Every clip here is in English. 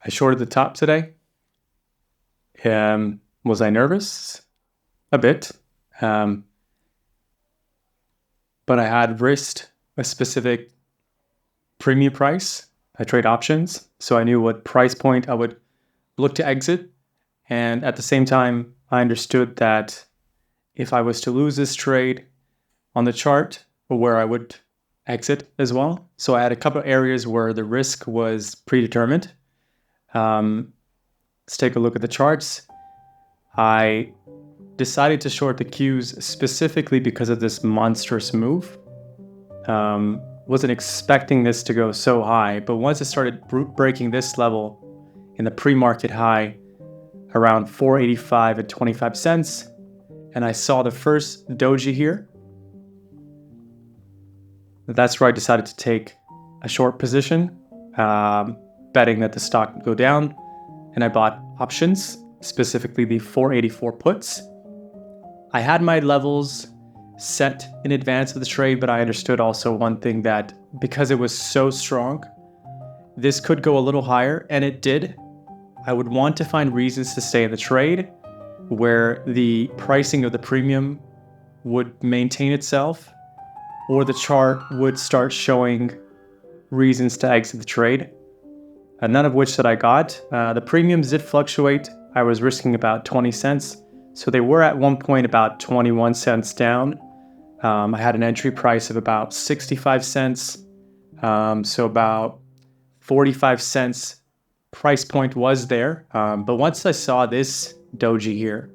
I shorted the top today. Was I nervous? A bit. But I had risked a specific premium price. I trade options, so I knew what price point I would look to exit. And at the same time, I understood that if I was to lose this trade on the chart, where I would exit as well. So I had a couple of areas where the risk was predetermined. Let's take a look at the charts. I decided to short the Qs specifically because of this monstrous move. Wasn't expecting this to go so high, but once it started breaking this level in the pre-market high around 485 and 25 cents, and I saw the first doji here, that's where I decided to take a short position, betting that the stock would go down, and I bought options, specifically the 484 puts. I had my levels set in advance of the trade, but I understood also one thing, that because it was so strong, this could go a little higher, and it did. I would want to find reasons to stay in the trade where the pricing of the premium would maintain itself, or the chart would start showing reasons to exit the trade. None of which that I got. The premiums did fluctuate. I was risking about 20 cents. So they were at one point about 21 cents down. I had an entry price of about 65 cents. So about 45 cents price point was there. But once I saw this doji here,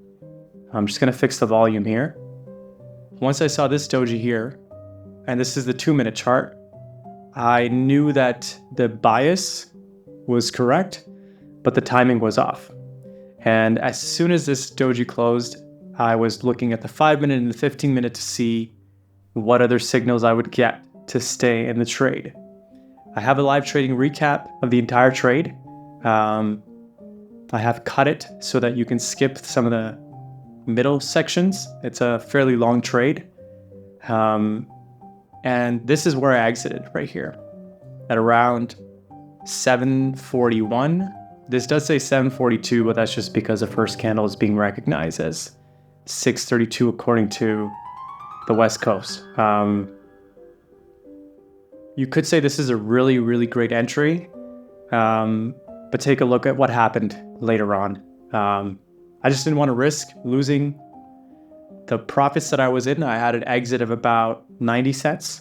I'm just going to fix the volume here. Once I saw this doji here, and this is the 2-minute chart, I knew that the bias was correct, but the timing was off. And as soon as this doji closed, I was looking at the 5-minute and the 15-minute to see what other signals I would get to stay in the trade. I have a live trading recap of the entire trade. I have cut it so that you can skip some of the middle sections. It's a fairly long trade. And this is where I exited right here at around 741. This does say 742, but that's just because the first candle is being recognized as 632 according to the West Coast. You could say this is a really, really great entry, but take a look at what happened later on. I just didn't want to risk losing the profits that I was in. I had an exit of about 90 cents,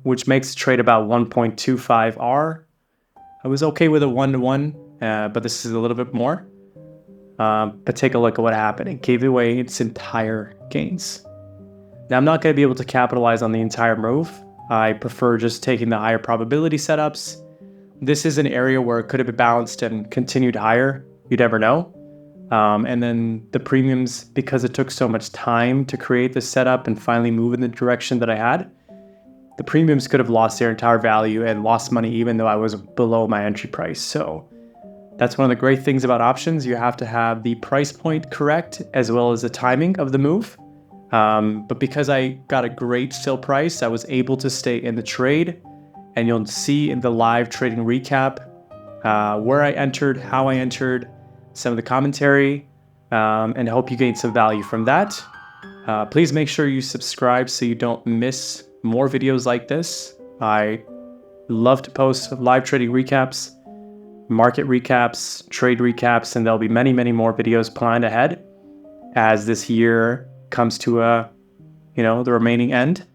which makes the trade about 1.25 R. I was okay with a 1-to-1, but this is a little bit more. But take a look at what happened. It gave away its entire gains. Now, I'm not going to be able to capitalize on the entire move. I prefer just taking the higher probability setups. This is an area where it could have been balanced and continued higher. You never know. And then the premiums, because it took so much time to create this setup and finally move in the direction that I had, the premiums could have lost their entire value and lost money even though I was below my entry price. So that's one of the great things about options. You have to have the price point correct as well as the timing of the move. But because I got a great still price, I was able to stay in the trade. And you'll see in the live trading recap where I entered, how I entered, some of the commentary, and I hope you gain some value from that. Please make sure you subscribe so you don't miss more videos like this. I love to post live trading recaps, market recaps, trade recaps, and there'll be many, many more videos planned ahead as this year comes to the remaining end.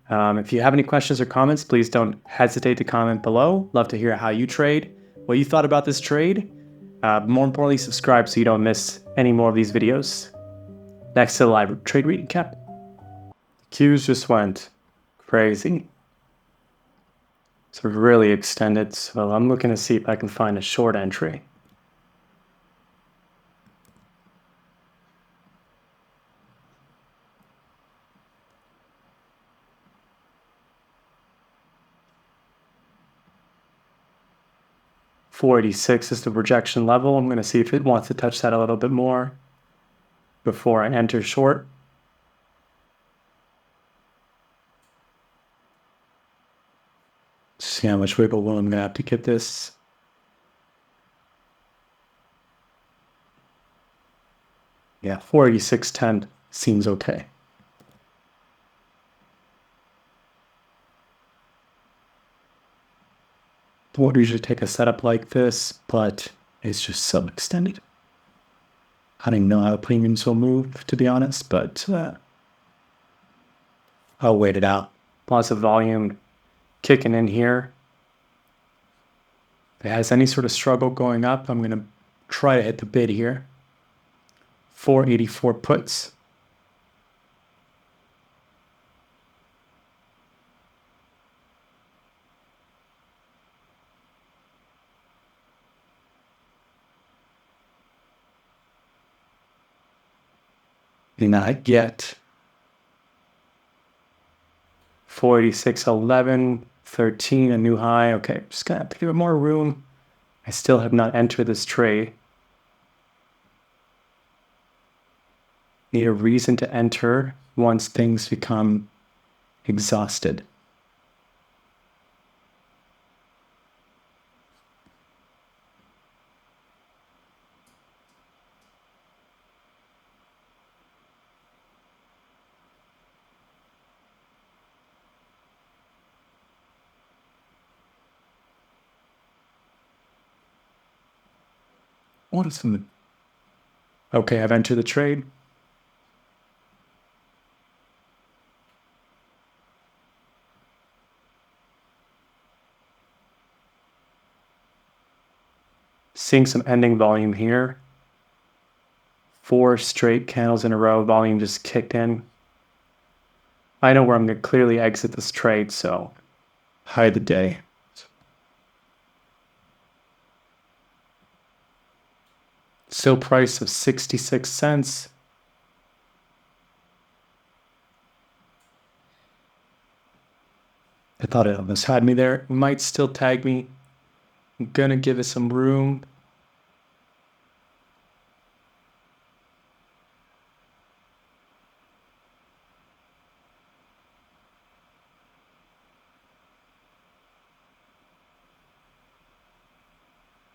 If you have any questions or comments, please don't hesitate to comment below. Love to hear how you trade, what you thought about this trade. More importantly, subscribe so you don't miss any more of these videos. Next to the live trade recap. Qs just went crazy. So really extended. So I'm looking to see if I can find a short entry. $486 is the rejection level. I'm going to see if it wants to touch that a little bit more before I enter short. See how much wiggle room I'm going to have to get this. Yeah, 486.10 seems okay. Won't usually take a setup like this, but it's just so extended. I don't even know how premiums will move, to be honest, but I'll wait it out. Lots of volume kicking in here. If it has any sort of struggle going up, I'm going to try to hit the bid here. 484 puts. Not yet. 486.11, 13, a new high. Okay, just gonna have to give it more room. I still have not entered this trade. Need a reason to enter once things become exhausted. What is the... Okay, I've entered the trade. Seeing some ending volume here. 4 straight candles in a row, volume just kicked in. I know where I'm going to clearly exit this trade, so hide the day. Still price of 66 cents. I thought it almost had me there. It might still tag me. I'm going to give it some room.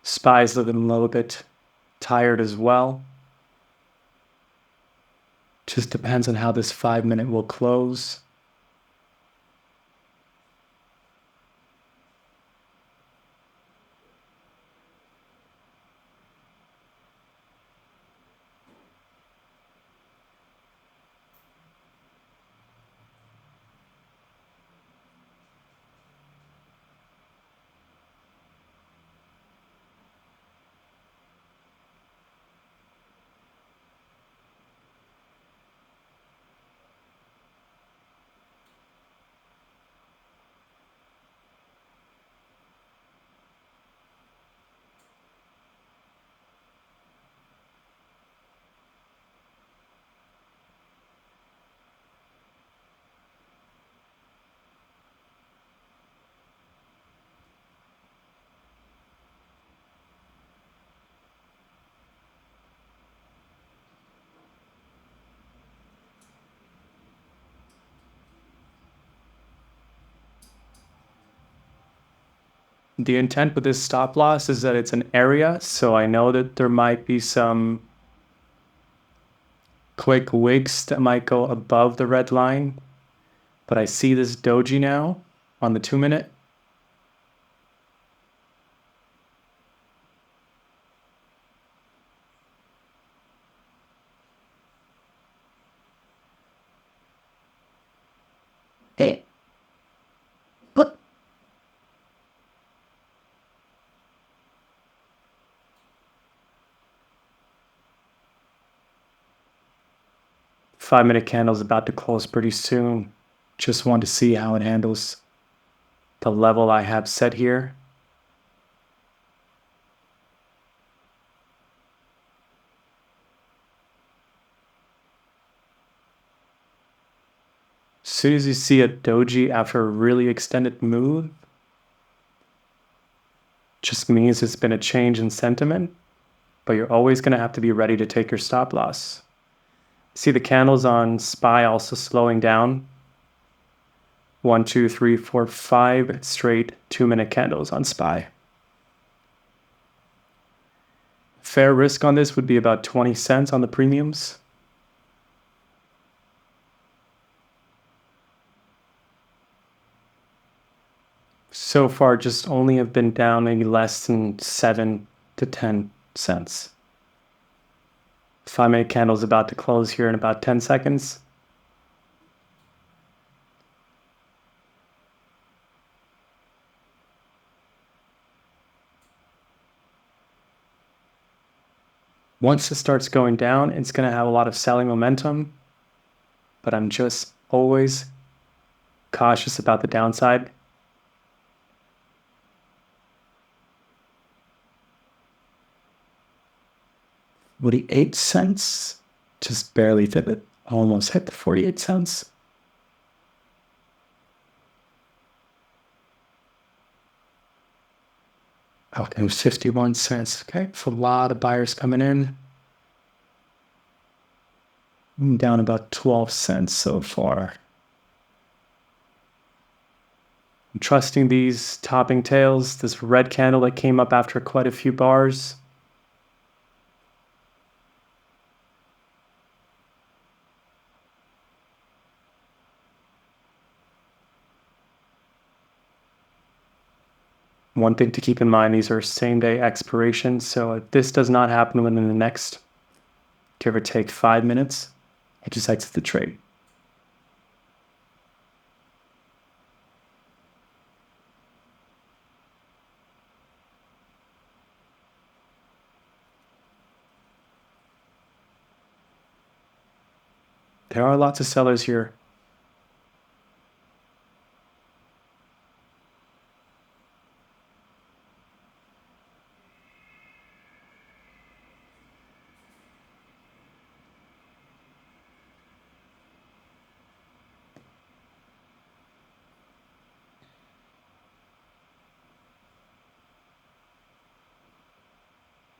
SPY's looking a little bit tired as well. Just depends on how this 5-minute will close. The intent with this stop loss is that it's an area, so I know that there might be some quick wicks that might go above the red line, but I see this doji now on the 2-minute. Hey. But 5-minute candle is about to close pretty soon. Just want to see how it handles the level I have set here. As soon as you see a doji after a really extended move, just means it's been a change in sentiment, but you're always going to have to be ready to take your stop loss. See the candles on SPY also slowing down. 1, 2, 3, 4, 5 straight 2-minute candles on SPY. Fair risk on this would be about 20 cents on the premiums. So far, just only have been down maybe less than 7 to 10 cents. 5-minute candle is about to close here in about 10 seconds. Once it starts going down, it's going to have a lot of selling momentum, but I'm just always cautious about the downside. 48 cents, just barely fit it, almost hit the 48 cents. Okay, it was 51 cents. Okay, so a lot of buyers coming in. I'm down about 12 cents so far. I'm trusting these topping tails, this red candle that came up after quite a few bars. One thing to keep in mind, these are same-day expirations, so if this does not happen within the next, give or take 5 minutes, I just exit the trade. There are lots of sellers here.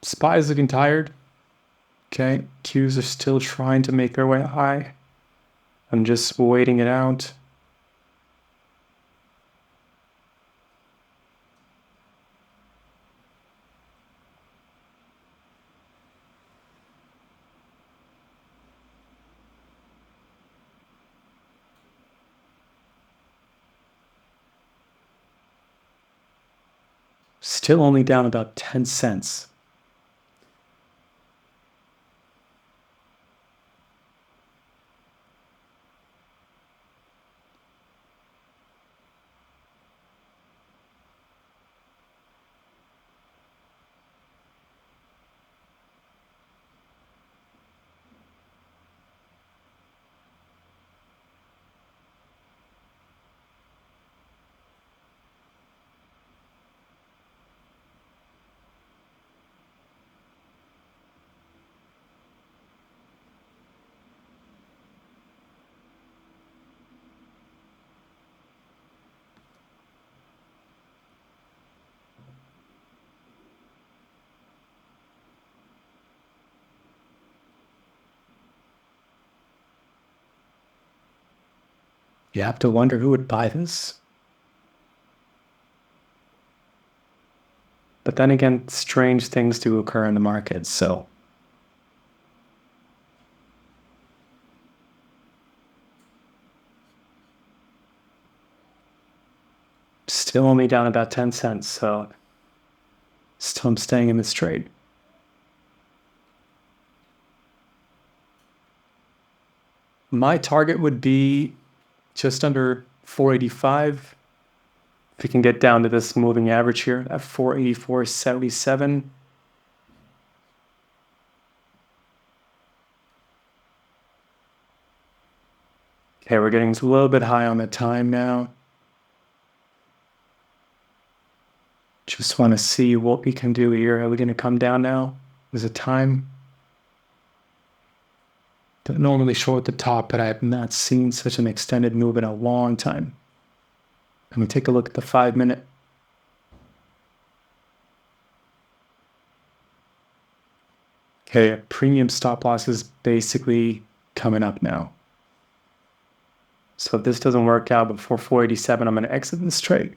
SPY is looking tired. Okay, Qs are still trying to make their way high. I'm just waiting it out. Still only down about 10 cents. You have to wonder who would buy this. But then again, strange things do occur in the market, so. Still only down about 10 cents, so still I'm staying in this trade. My target would be just under 485. If we can get down to this moving average here at 484.77. Okay, we're getting a little bit high on the time now. Just want to see what we can do here. Are we going to come down now? Is it time? Don't normally show at the top, but I have not seen such an extended move in a long time. Let me take a look at the 5-minute. Okay, a premium stop loss is basically coming up now. So if this doesn't work out before 487, I'm going to exit this trade.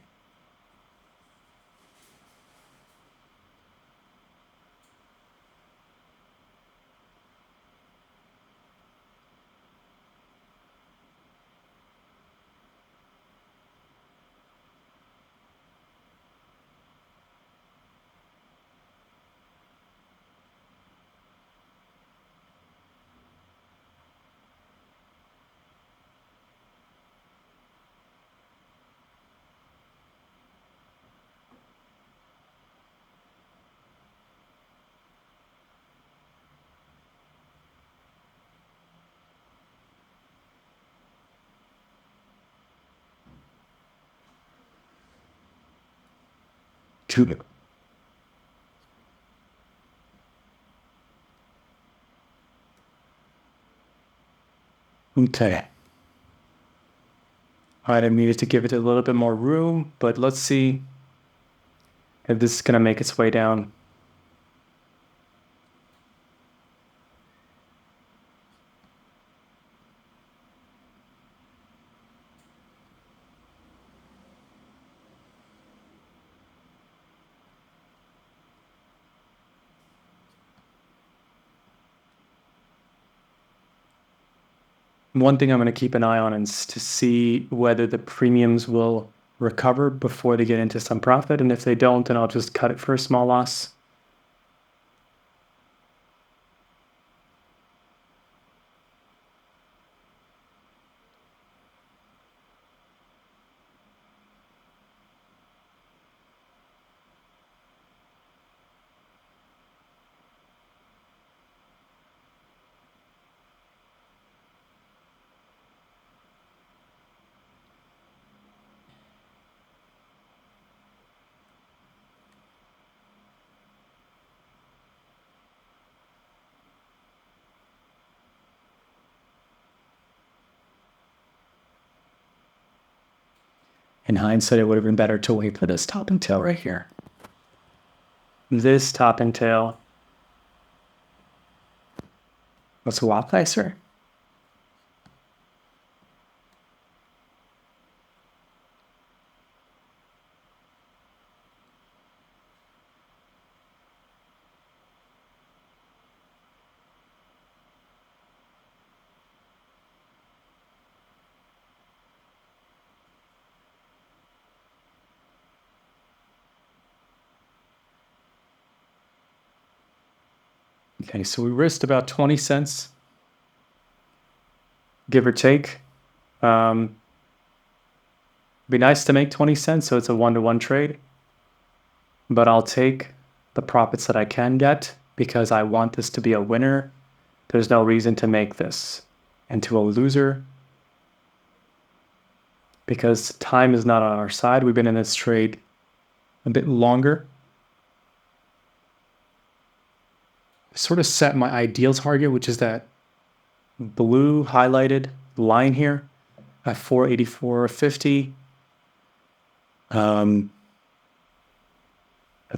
Two. Okay. All right, I needed to give it a little bit more room, but let's see if this is going to make its way down. One thing I'm going to keep an eye on is to see whether the premiums will recover before they get into some profit. And if they don't, then I'll just cut it for a small loss. In hindsight, it would have been better to wait for this top and tail right here. This top and tail was a lot nicer. Okay, so we risked about 20 cents, give or take. Be nice to make 20 cents, so it's a 1-to-1 trade. But I'll take the profits that I can get because I want this to be a winner. There's no reason to make this into a loser because time is not on our side. We've been in this trade a bit longer. Sort of set my ideal target, which is that blue highlighted line here at 484.50. But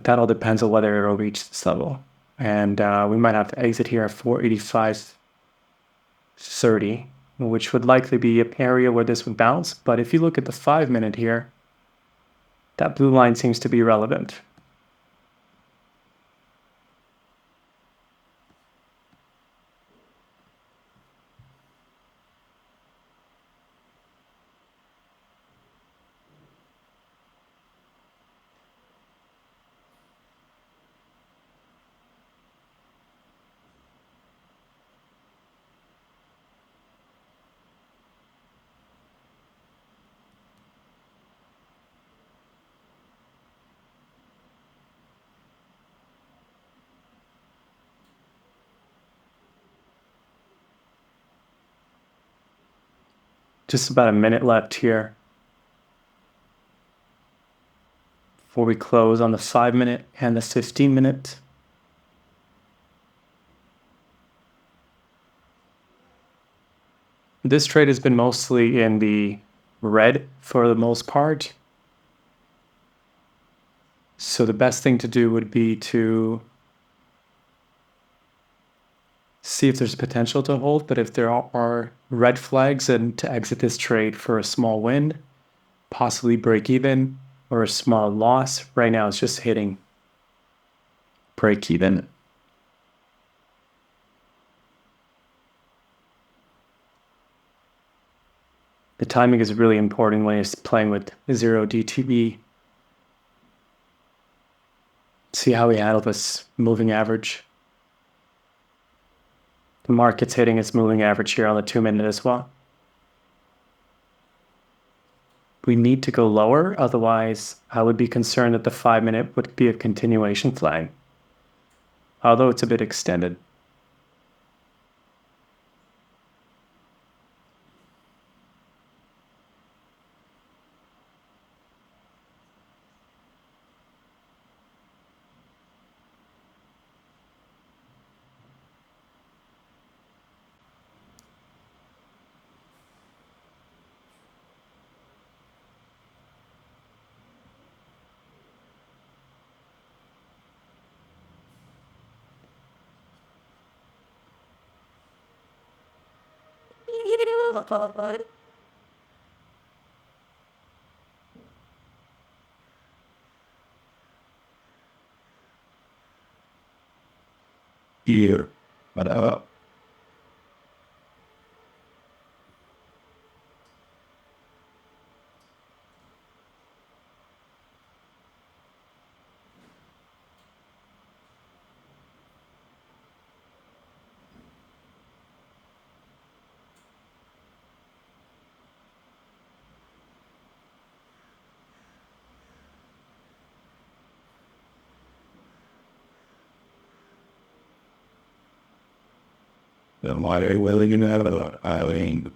that all depends on whether it'll reach this level. And we might have to exit here at 485.30, which would likely be an area where this would bounce. But if you look at the 5-minute here, that blue line seems to be relevant. Just about a minute left here before we close on the 5-minute and the 15-minute. This trade has been mostly in the red for the most part. So the best thing to do would be to see if there's potential to hold, but if there are red flags, then to exit this trade for a small win, possibly break even, or a small loss. Right now it's just hitting break even. The timing is really important when you're playing with 0 DTE. See how we handle this moving average. The market's hitting its moving average here on the 2-minute as well. We need to go lower, otherwise I would be concerned that the 5-minute would be a continuation flag, although it's a bit extended. Here, but my willing to have a island,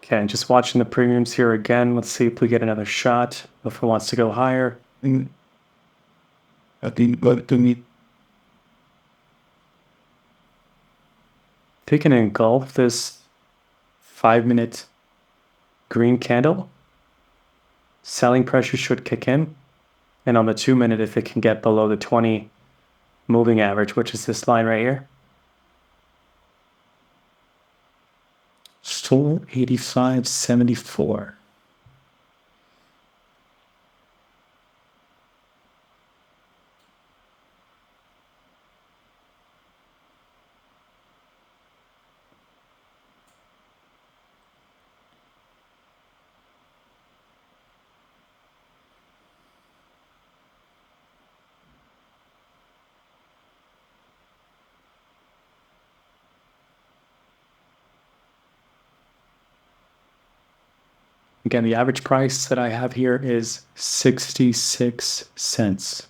Okay, and just watching the premiums here again. Let's see if we get another shot. If it wants to go higher. I think got to meet If we can engulf this 5-minute green candle, selling pressure should kick in. And on the 2-minute, if it can get below the 20 moving average, which is this line right here. Still 85.74. Again, the average price that I have here is 66 cents.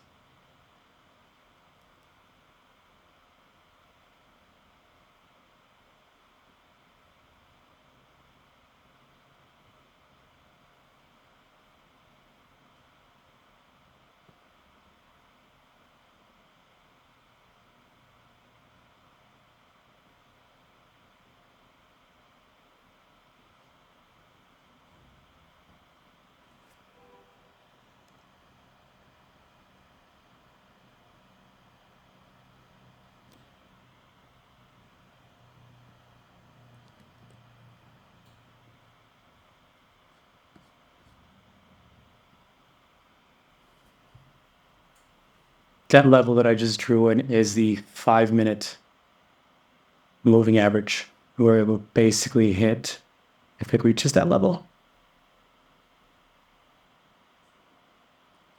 That level that I just drew in is the 5-minute moving average, where it will basically hit if it reaches that level.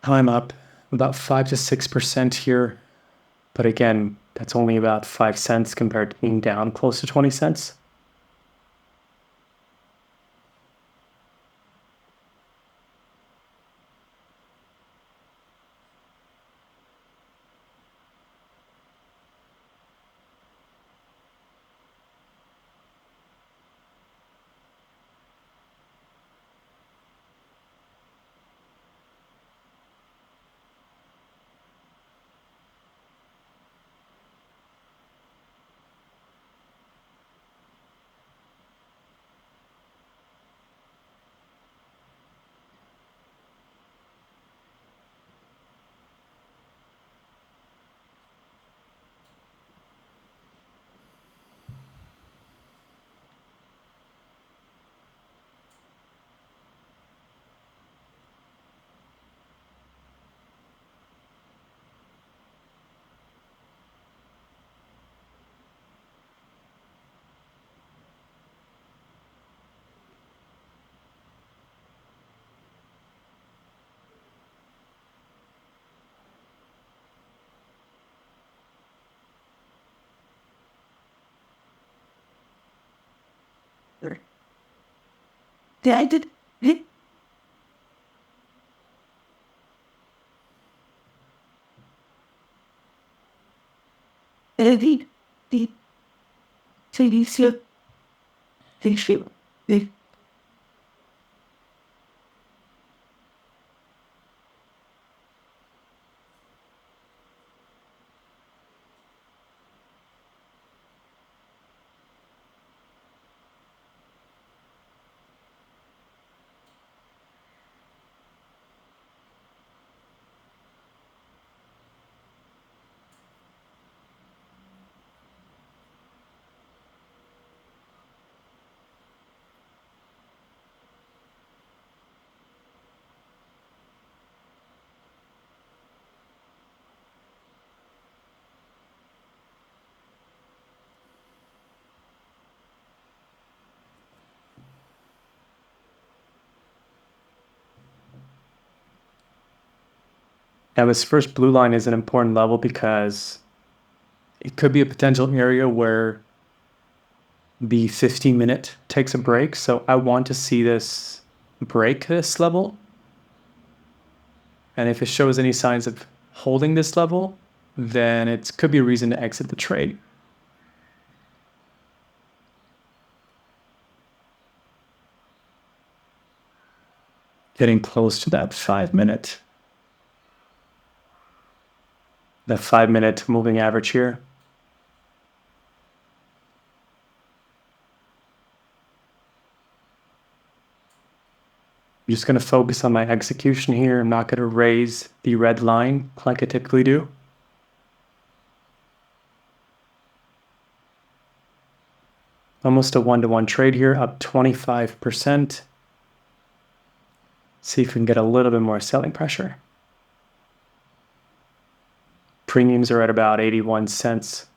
I'm up about 5 to 6% here, but again, that's only about 5 cents compared to being down close to 20 cents. I did. The Felicia, the Now this first blue line is an important level because it could be a potential area where the 15-minute takes a break. So I want to see this break this level. And if it shows any signs of holding this level, then it could be a reason to exit the trade. Getting close to that 5-minute. That 5-minute moving average here. I'm just going to focus on my execution here. I'm not going to raise the red line like I typically do. Almost a 1-to-1 trade here, up 25%. See if we can get a little bit more selling pressure. Premiums are at about 81 cents.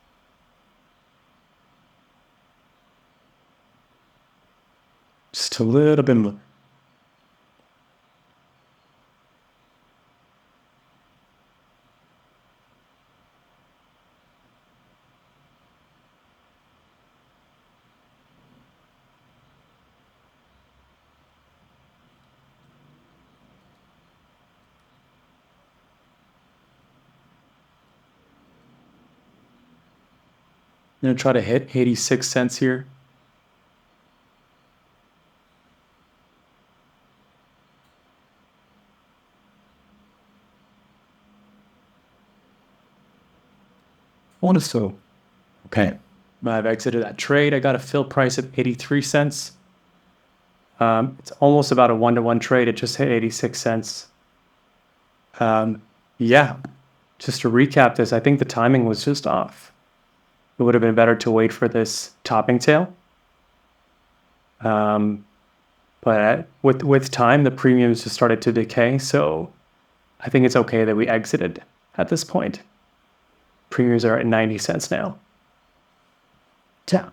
Just a little bit more. I'm going to try to hit 86 cents here. Also, okay. I've exited that trade. I got a fill price of 83 cents. It's almost about a 1-to-1 trade. It just hit 86 cents. Yeah, just to recap this, I think the timing was just off. It would have been better to wait for this topping tail. But with time, the premiums just started to decay. So I think it's okay that we exited at this point. Premiums are at 90 cents now. Yeah.